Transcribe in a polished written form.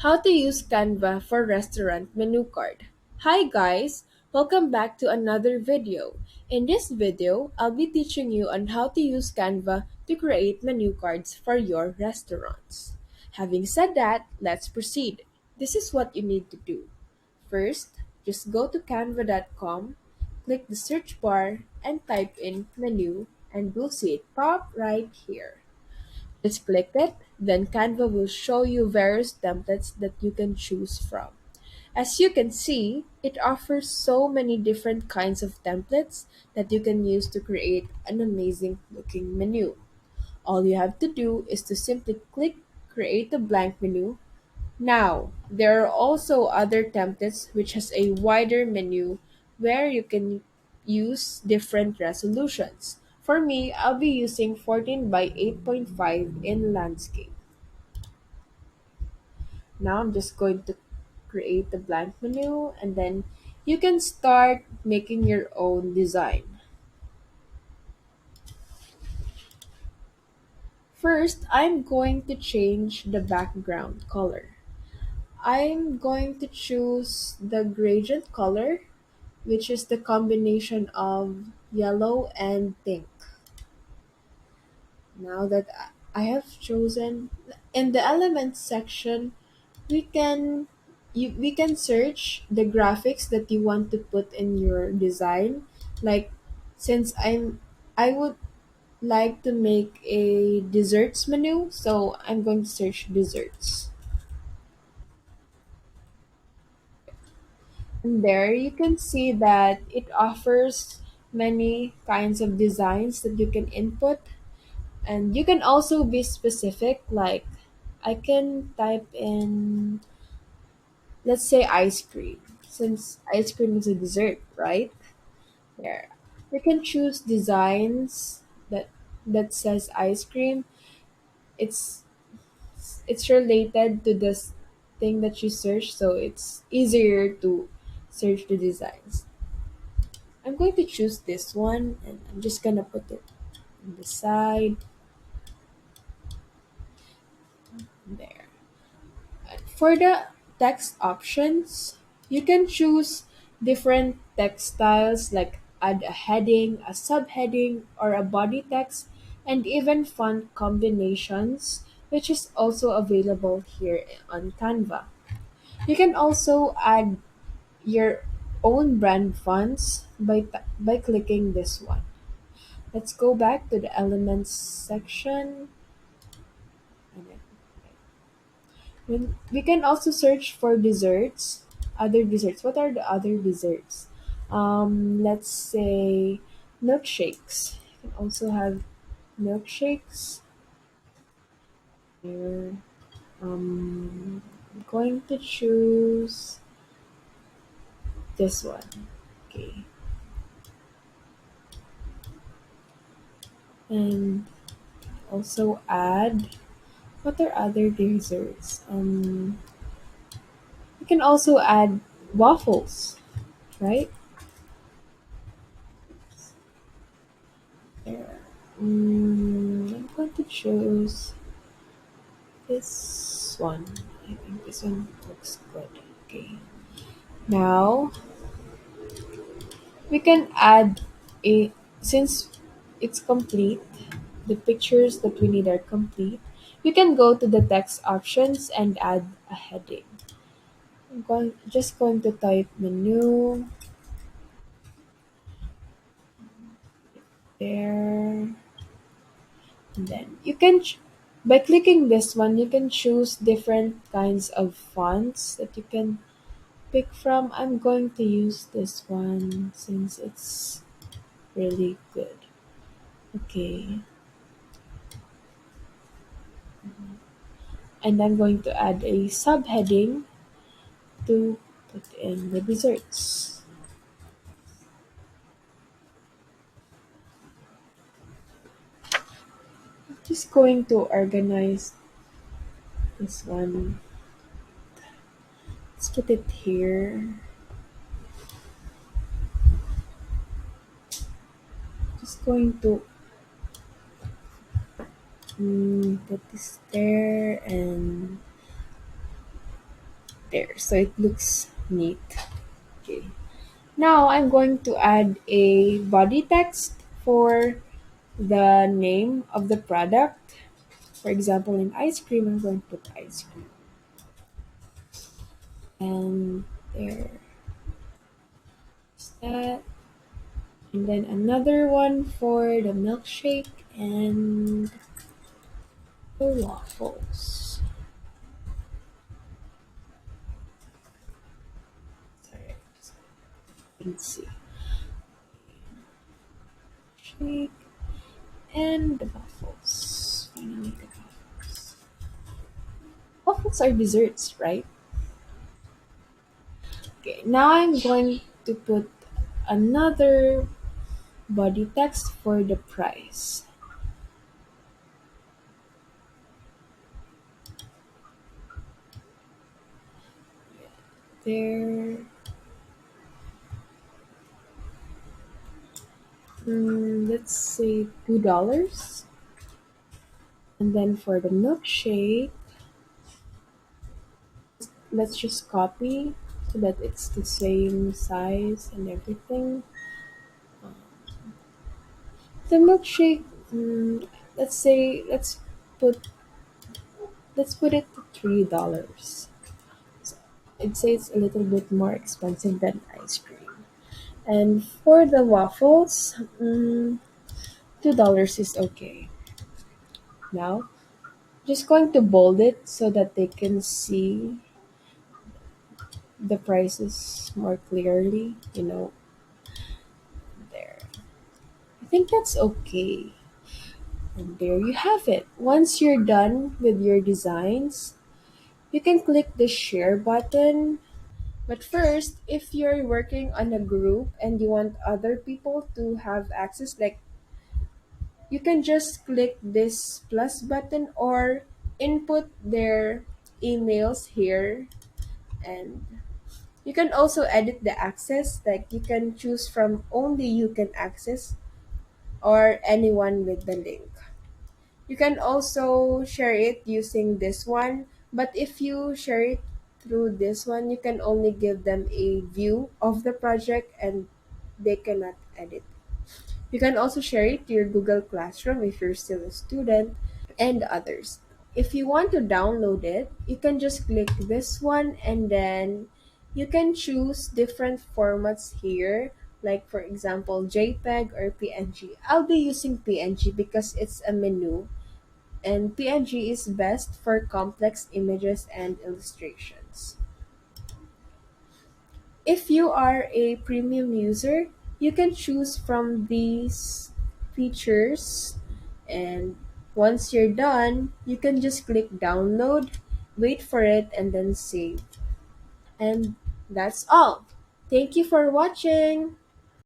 How to use Canva for restaurant menu card. Hi guys, welcome back to another video. In this video, I'll be teaching you on how to use Canva to create menu cards for your restaurants. Having said that, let's proceed. This is what you need to do. First, just go to canva.com, click the search bar, and type in menu, and you'll see it pop right here. Just click it, then Canva will show you various templates that you can choose from. As you can see, it offers so many different kinds of templates that you can use to create an amazing looking menu. All you have to do is to simply click create a blank menu. Now, there are also other templates which has a wider menu where you can use different resolutions. For me, I'll be using 14 by 8.5 in landscape. Now I'm just going to create the blank menu and then you can start making your own design. First, I'm going to change the background color. I'm going to choose the gradient color, which is the combination of yellow and pink. Now that I have chosen, in the elements section, we can we can search the graphics that you want to put in your design. Like since I would like to make a desserts menu, so I'm going to search desserts. And there you can see that it offers many kinds of designs that you can input, and you can also be specific. Like I can type in, let's say, ice cream, since ice cream is a dessert, right? There you can choose designs that says ice cream. It's it's related to this thing that you search, so it's easier to search the designs. I'm going to choose this one and I'm just gonna put it on the side there. For the text options, you can choose different text styles like add a heading, a subheading, or a body text, and even font combinations, which is also available here on Canva. You can also add your own brand fonts by clicking this one. Let's go back to the elements section. And we can also search for desserts, other desserts. What are the other desserts? Let's say milkshakes. You can also have milkshakes here. I'm going to choose this one. Okay. And also add, what are other desserts? You can also add waffles, right? There. I'm going to choose this one. I think this one looks good. Okay. Now we can add a, since it's complete, the pictures that we need are complete. We can go to the text options and add a heading. Just going to type menu there. And then by clicking this one, you can choose different kinds of fonts that you can pick from. I'm going to use this one since it's really good. Okay. And I'm going to add a subheading to put in the desserts. Just going to organize this one. Let's put it here. Just going to put this there, and There, so it looks neat. Okay. Now I'm going to add a body text for the name of the product. For example, in ice cream, I'm going to put ice cream. And there's that. And then another one for the milkshake and the waffles. Sorry, let's see. Shake and the waffles. Finally, the waffles. Waffles are desserts, right? Okay, now I'm going to put another body text for the price. There. Let's say $2. And then for the milkshake, let's just copy so that it's the same size and everything. The milkshake, let's say put let's put it to $3. So I'd say it's a little bit more expensive than ice cream. And for the waffles, $2 is okay. Now, just going to bold it so that they can see the prices more clearly, there. I think that's okay. And there you have it. Once you're done with your designs, you can click the share button. But first, if you're working on a group and you want other people to have access, like you can just click this plus button or input their emails here, and you can also edit the access, like you can choose from only you can access or anyone with the link. You can also share it using this one, but if you share it through this one, you can only give them a view of the project and they cannot edit. You can also share it to your Google Classroom if you're still a student and others. If you want to download it, you can just click this one and then you can choose different formats here, like for example JPEG or PNG. I'll be using PNG because it's a menu, and PNG is best for complex images and illustrations. If you are a premium user, you can choose from these features, and once you're done, you can just click download, wait for it, and then save. And that's all. Thank you for watching.